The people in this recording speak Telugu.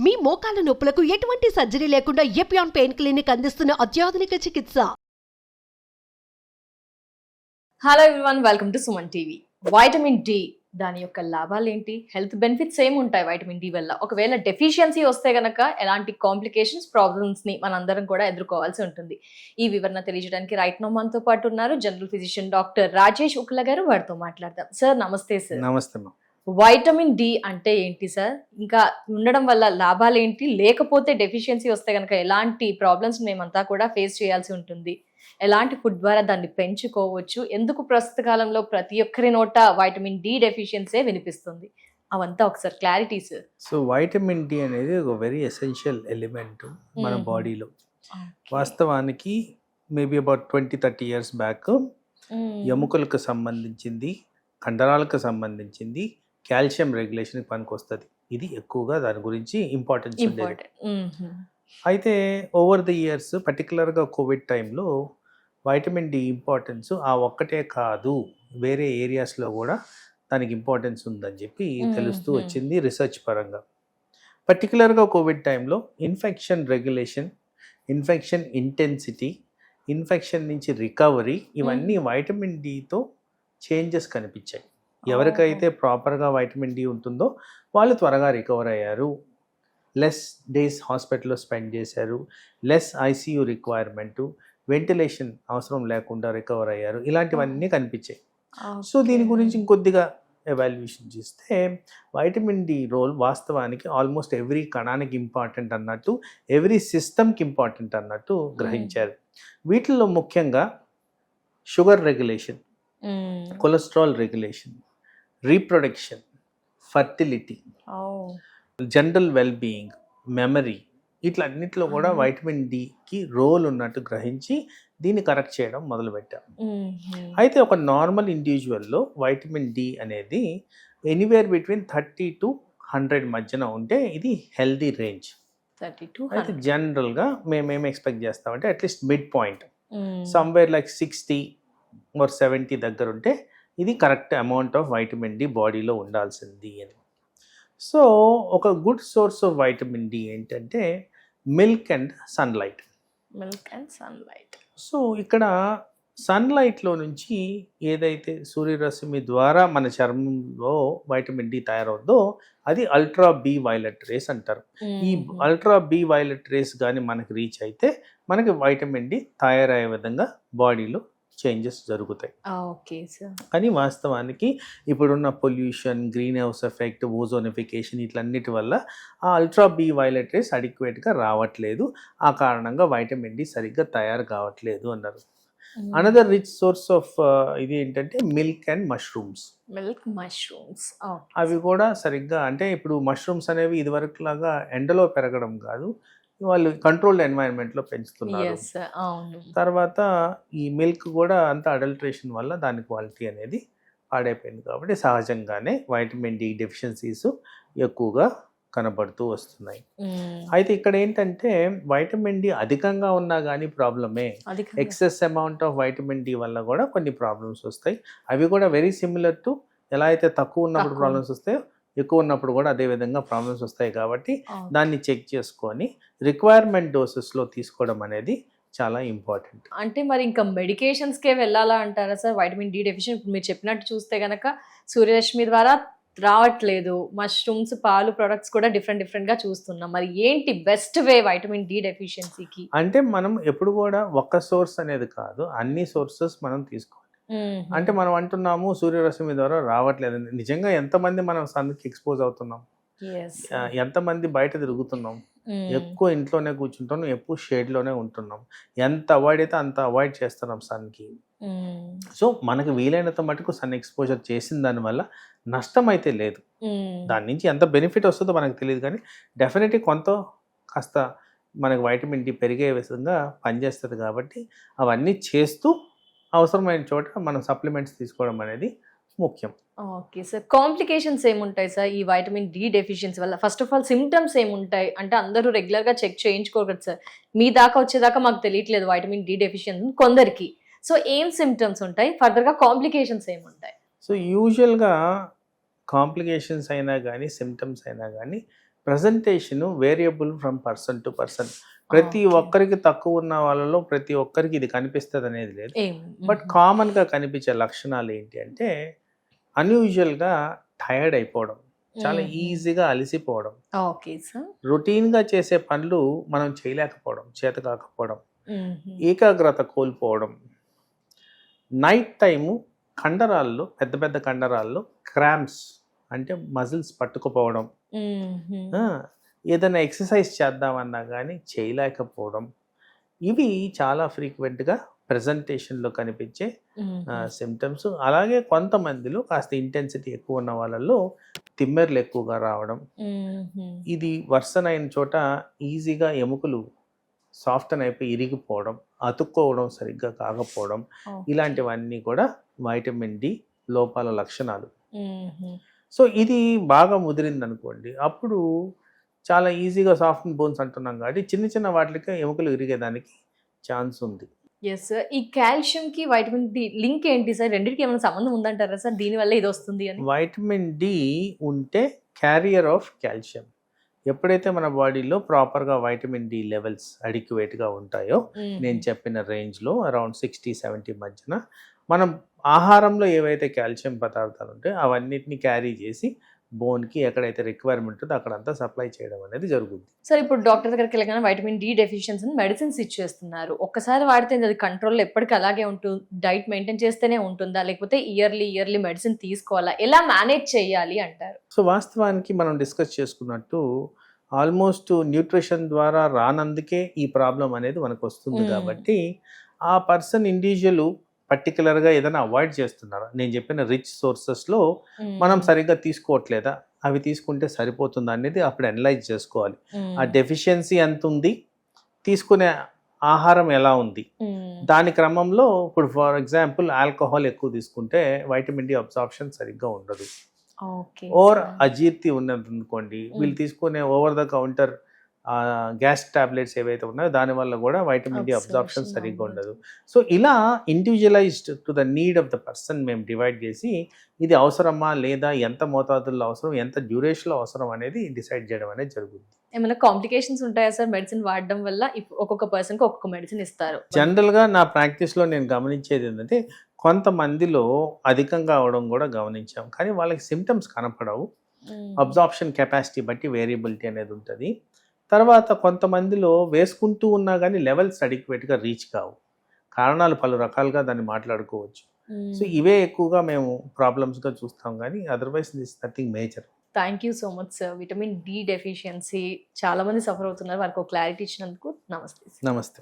మీ మోకాల నొప్పులకు ఎటువంటి సర్జరీ లేకుండా ఎపియాన్ పెయిన్ క్లినిక్ అందిస్తున్న అత్యాధునిక చికిత్స. Hello everyone, welcome to Suman TV. Vitamin D దాని యొక్క లాభాలు ఏంటి, హెల్త్ బెనిఫిట్స్ ఏముంటాయి వైటమిన్ డి వల్ల? ఒకవేళ డెఫిషియన్సీ వస్తే గనక ఎలాంటి కాంప్లికేషన్స్, ప్రాబ్లమ్స్ ని మనందరం కూడా ఎదుర్కోవాల్సి ఉంటుంది. ఈ వివరణ తెలియజేయడానికి రైట్ నో మనతో పాటు ఉన్నారు జనరల్ ఫిజిషియన్ డాక్టర్ రాజేష్ ఉక్ల గారు. వారితో మాట్లాడదాం. సార్ నమస్తే. సార్ నమస్తే. వైటమిన్ డి అంటే ఏంటి సార్? ఇంకా ఉండడం వల్ల లాభాలు ఏంటి, లేకపోతే డెఫిషియన్సీ వస్తే కనుక ఎలాంటి ప్రాబ్లమ్స్ మేమంతా కూడా ఫేస్ చేయాల్సి ఉంటుంది, ఎలాంటి ఫుడ్ ద్వారా దాన్ని పెంచుకోవచ్చు, ఎందుకు ప్రస్తుత కాలంలో ప్రతి ఒక్కరి నోట వైటమిన్ డి డెఫిషియన్సీ వినిపిస్తుంది, అవంతా ఒకసారి clarity sir. So vitamin D అనేది ఒక వెరీ ఎసెన్షియల్ ఎలిమెంట్ మన బాడీలో. వాస్తవానికి మేబీ అబౌట్ 20-30 ఇయర్స్ బ్యాక్ ఎముకలకు సంబంధించింది, కండరాలకు సంబంధించింది, కాల్షియం రెగ్యులేషన్కి పనికి వస్తుంది. ఇది ఎక్కువగా దాని గురించి ఇంపార్టెన్స్ ఉండేది. అయితే ఓవర్ ది ఇయర్స్, పర్టికులర్గా కోవిడ్ టైంలో వైటమిన్ డి ఇంపార్టెన్స్ ఆ ఒక్కటే కాదు, వేరే ఏరియాస్లో కూడా దానికి ఇంపార్టెన్స్ ఉందని చెప్పి తెలుస్తూ వచ్చింది రీసెర్చ్ పరంగా. పర్టికులర్గా కోవిడ్ టైంలో infection regulation, infection intensity, infection నుంచి రికవరీ, ఇవన్నీ వైటమిన్ డితో చేంజెస్ కనిపించాయి. ఎవరికైతే ప్రాపర్గా వైటమిన్ డి ఉంటుందో వాళ్ళు త్వరగా రికవర్ అయ్యారు, లెస్ డేస్ హాస్పిటల్లో స్పెండ్ చేశారు, లెస్ ఐసీయూ రిక్వైర్మెంటు, వెంటిలేషన్ అవసరం లేకుండా రికవర్ అయ్యారు, ఇలాంటివన్నీ కనిపించాయి. సో దీని గురించి ఇంకొద్దిగా ఎవాల్యుయేషన్ చేస్తే వైటమిన్ డి రోల్ వాస్తవానికి ఆల్మోస్ట్ ఎవ్రీ కణానికి ఇంపార్టెంట్ అన్నట్టు, ఎవ్రీ సిస్టమ్కి ఇంపార్టెంట్ అన్నట్టు గ్రహించారు. వీటిల్లో ముఖ్యంగా sugar regulation, cholesterol regulation, reproduction, fertility, general wellbeing, memory, ఇట్లన్నిటిలో కూడా వైటమిన్ డికి రోల్ ఉన్నట్టు గ్రహించి దీన్ని కరెక్ట్ చేయడం మొదలుపెట్టాం. అయితే ఒక నార్మల్ ఇండివిజువల్లో వైటమిన్ డి అనేది ఎనీవేర్ బిట్వీన్ 30 to 100 మధ్యన ఉంటే ఇది హెల్దీ రేంజ్. అయితే జనరల్గా మేమేం ఎక్స్పెక్ట్ చేస్తామంటే at least mid point, somewhere like 60 or 70 దగ్గర ఉంటే ఇది correct amount of vitamin D బాడీలో ఉండాల్సింది అని. సో ఒక good source of vitamin D ఏంటంటే మిల్క్ అండ్ సన్లైట్. సో ఇక్కడ సన్లైట్లో నుంచి ఏదైతే సూర్యరశ్మి ద్వారా మన చర్మంలో వైటమిన్ డి తయారవుద్దో అది అల్ట్రా బి వైలెట్ రేస్ అంటారు. ఈ అల్ట్రా బి వైలెట్ రేస్ కానీ మనకి రీచ్ అయితే మనకి వైటమిన్ డి తయారయ్యే విధంగా బాడీలో చేంజెస్ జరుగుతాయి. కానీ వాస్తవానికి ఇప్పుడున్న పొల్యూషన్, గ్రీన్ హౌస్ ఎఫెక్ట్, ఓజోనిఫికేషన్, ఇట్లన్నిటి వల్ల ఆ అల్ట్రా బి వైలెట్ రేస్ అడిక్వేట్గా రావట్లేదు. ఆ కారణంగా వైటమిన్ డి సరిగ్గా తయారు కావట్లేదు అన్నారు. అనదర్ రిచ్ సోర్స్ ఆఫ్ ఇది ఏంటంటే మిల్క్ అండ్ మష్రూమ్స్. అవి కూడా సరిగ్గా, అంటే ఇప్పుడు మష్రూమ్స్ అనేవి ఇదివరకు లాగా ఎండలో పెరగడం కాదు, వాళ్ళు కంట్రోల్డ్ ఎన్వైరన్మెంట్లో పెంచుతున్నారు. తర్వాత ఈ మిల్క్ కూడా అంత అడల్ట్రేషన్ వల్ల దాని క్వాలిటీ అనేది పాడైపోయింది. కాబట్టి సహజంగానే వైటమిన్ డి డెఫిషియన్సీస్ ఎక్కువగా కనబడుతూ వస్తున్నాయి. అయితే ఇక్కడ ఏంటంటే వైటమిన్ డి అధికంగా ఉన్నా కానీ ప్రాబ్లమే, excess amount of vitamin D వల్ల కూడా కొన్ని ప్రాబ్లమ్స్ వస్తాయి. అవి కూడా వెరీ సిమిలర్ టు ఎలా అయితే తక్కువ ఉన్నప్పుడు ప్రాబ్లమ్స్ వస్తాయో ఎక్కువ ఉన్నప్పుడు కూడా అదే విధంగా ప్రాబ్లమ్స్ వస్తాయి. కాబట్టి దాన్ని చెక్ చేసుకొని రిక్వైర్మెంట్ డోసెస్లో తీసుకోవడం అనేది చాలా ఇంపార్టెంట్. అంటే మరి ఇంకా మెడికేషన్స్కే వెళ్ళాలా అంటారా సార్ వైటమిన్ డి డెఫిషియన్? ఇప్పుడు మీరు చెప్పినట్టు చూస్తే కనుక సూర్యరశ్మి ద్వారా రావట్లేదు, మష్రూమ్స్, పాలు ప్రొడక్ట్స్ కూడా డిఫరెంట్గా చూస్తున్నాం. మరి ఏంటి బెస్ట్ వే వైటమిన్ డి డెఫిషియన్సీకి? అంటే మనం ఎప్పుడు కూడా ఒక్క సోర్స్ అనేది కాదు, అన్ని సోర్సెస్ మనం తీసుకోవాలి. అంటే మనం అంటున్నాము సూర్యరశ్మి ద్వారా రావట్లేదు, నిజంగా ఎంతమంది మనం సన్కి ఎక్స్పోజ్ అవుతున్నాం, ఎంతమంది బయట తిరుగుతున్నాం, ఎక్కువ ఇంట్లోనే కూర్చుంటున్నాం, ఎక్కువ షేడ్లోనే ఉంటున్నాం, ఎంత అవాయిడ్ అయితే అంత అవాయిడ్ చేస్తున్నాం సన్కి. సో మనకు వీలైనంత మటుకు సన్ ఎక్స్పోజర్ చేసిన దానివల్ల నష్టం అయితే లేదు. దాని నుంచి ఎంత బెనిఫిట్ వస్తుందో మనకు తెలియదు, కానీ డెఫినెట్లీ కొంత కాస్త మనకు వైటమిన్ డి పెరిగే విధంగా పనిచేస్తుంది. కాబట్టి అవన్నీ చేస్తూ అవసరమైన చోట మనం సప్లిమెంట్స్ తీసుకోవడం అనేది ముఖ్యం. ఓకే సార్, కాంప్లికేషన్స్ ఏముంటాయి సార్ ఈ వైటమిన్ డి డెఫిషియన్సీ వల్ల? ఫస్ట్ ఆఫ్ ఆల్ సిమ్టమ్స్ ఏముంటాయి? అంటే అందరూ రెగ్యులర్గా చెక్ చేయించుకోగలరు సార్, మీ దాకా వచ్చేదాకా మాకు తెలియట్లేదు వైటమిన్ డి డెఫిషియన్సీ కొందరికి. సో ఏం సిమ్టమ్స్ ఉంటాయి, ఫర్దర్గా కాంప్లికేషన్స్ ఏముంటాయి? సో యూజువల్గా కాంప్లికేషన్స్ అయినా కానీ సిమ్టమ్స్ అయినా కానీ presentation variable from person to person. ప్రతి Okay. ఒక్కరికి తక్కువ ఉన్న వాళ్ళలో ప్రతి ఒక్కరికి ఇది కనిపిస్తుంది అనేది లేదు. ఏం బట్ కామన్గా కనిపించే లక్షణాలు ఏంటి అంటే అన్యూజువల్గా టైర్డ్ అయిపోవడం, చాలా ఈజీగా అలసిపోవడం, ఓకే సార్. రొటీన్గా చేసే పనులు మనం చేయలేకపోవడం, చేత కాకపోవడం, ఏకాగ్రత కోల్పోవడం, నైట్ టైము కండరాల్లో పెద్ద పెద్ద కండరాల్లో క్రాంప్స్ అంటే మజిల్స్ పట్టుకుపోవడం, ఏదైనా ఎక్సర్సైజ్ చేద్దామన్నా కానీ చేయలేకపోవడం, ఇవి చాలా ఫ్రీక్వెంట్గా ప్రజెంటేషన్లో కనిపించే సిమ్టమ్స్. అలాగే కొంతమందిలో కాస్త ఇంటెన్సిటీ ఎక్కువ ఉన్న వాళ్ళల్లో తిమ్మెర్లు ఎక్కువగా రావడం, ఇది వర్సన్ అయిన చోట ఈజీగా ఎముకలు సాఫ్టన్ అయిపోయి ఇరిగిపోవడం, అతుక్కోవడం సరిగ్గా కాకపోవడం, ఇలాంటివన్నీ కూడా వైటమిన్ డి లోపాల లక్షణాలు. సో ఇది బాగా ముదిరింది అనుకోండి, అప్పుడు చాలా ఈజీగా సాఫ్ట్ బోన్స్ అంటున్నాం కాబట్టి చిన్న చిన్న వాటికి ఎముకలు ఇరిగేదానికి ఛాన్స్ ఉంది. Yes sir. ఈ కాల్షియం కి వైటమిన్ డి లింక్ ఏంటి సార్? రెండింటికి ఏమైనా సంబంధం ఉందంటారా సార్? దీనివల్ల ఇది వస్తుంది అని. వైటమిన్ డి ఉంటే క్యారియర్ ఆఫ్ కాల్షియం. ఎప్పుడైతే మన బాడీలో ప్రాపర్గా వైటమిన్ డి లెవెల్స్ అడిక్యువేట్గా ఉంటాయో, నేను చెప్పిన రేంజ్లో అరౌండ్ 60-70 మధ్యన, మనం ఆహారంలో ఏవైతే కాల్షియం పదార్థాలు ఉంటాయో అవన్నిటిని క్యారీ చేసి బోన్కి ఎక్కడైతే రిక్వైర్మెంట్ ఉందో అక్కడంతా సప్లై చేయడం అనేది జరుగుతుంది. సార్ ఇప్పుడు డాక్టర్ దగ్గరికి వెళ్ళగానే వైటమిన్ డి డెఫిషియన్సీ మెడిసిన్స్ ఇచ్చేస్తున్నారు. ఒక్కసారి వాడితే అది కంట్రోల్లో ఎప్పటికీ అలాగే ఉంటుంది? డైట్ మెయింటైన్ చేస్తేనే ఉంటుందా, లేకపోతే ఇయర్లీ మెడిసిన్ తీసుకోవాలా? ఎలా మేనేజ్ చేయాలి అంటారు? సో వాస్తవానికి మనం డిస్కస్ చేసుకున్నట్టు ఆల్మోస్ట్ న్యూట్రిషన్ ద్వారా రానందుకే ఈ ప్రాబ్లం అనేది మనకు వస్తుంది. కాబట్టి ఆ పర్సన్ ఇండివిజువల్ పర్టికులర్గా ఏదైనా అవాయిడ్ చేస్తున్నారా, నేను చెప్పిన రిచ్ సోర్సెస్లో మనం సరిగ్గా తీసుకోవట్లేదా, అవి తీసుకుంటే సరిపోతుందా అనేది అప్పుడు అనలైజ్ చేసుకోవాలి. ఆ డెఫిషియన్సీ ఎంత ఉంది, తీసుకునే ఆహారం ఎలా ఉంది, దాని క్రమంలో ఇప్పుడు ఫర్ ఎగ్జాంపుల్ ఆల్కహాల్ ఎక్కువ తీసుకుంటే వైటమిన్ డి అబ్సార్ప్షన్ సరిగ్గా ఉండదు. ఓవర్ అజీర్తి ఉన్నది అనుకోండి, వీళ్ళు తీసుకునే over the counter gas tablets ఏవైతే ఉన్నాయో దానివల్ల కూడా వైటమిన్ డి అబ్సార్ప్షన్ సరిగ్గా ఉండదు. సో ఇలా individualised to the need of the person మేము డివైడ్ చేసి ఇది అవసరమా లేదా, ఎంత మోతాదుల్లో అవసరం, ఎంత డ్యూరేషన్లో అవసరం అనేది డిసైడ్ చేయడం అనేది జరుగుతుంది. ఏమైనా కాంప్లికేషన్స్ ఉంటాయా సార్ మెడిసిన్ వాడడం వల్ల? ఒక్కొక్క పర్సన్కి ఒక్కొక్క మెడిసిన్ ఇస్తారు. జనరల్గా నా ప్రాక్టీస్లో నేను గమనించేది ఏంటంటే కొంతమందిలో అధికంగా అవడం కూడా గమనించాం, కానీ వాళ్ళకి సిమ్టమ్స్ కనపడవు. అబ్జార్ప్షన్ కెపాసిటీ బట్టి వేరియబిలిటీ అనేది ఉంటుంది. తర్వాత కొంతమందిలో వేసుకుంటూ ఉన్నా కానీ లెవెల్స్ అడిక్వేట్గా రీచ్ కావు. కారణాలు పలు రకాలుగా దాన్ని మాట్లాడుకోవచ్చు. సో ఇవే ఎక్కువగా మేము ప్రాబ్లమ్స్గా చూస్తాం, కానీ otherwise this nothing major. Thank you so much sir. Vitamin D deficiency చాలా మంది సఫర్ అవుతున్నారు, వారికి ఒక క్లారిటీ ఇచ్చినందుకు నమస్తే. నమస్తే.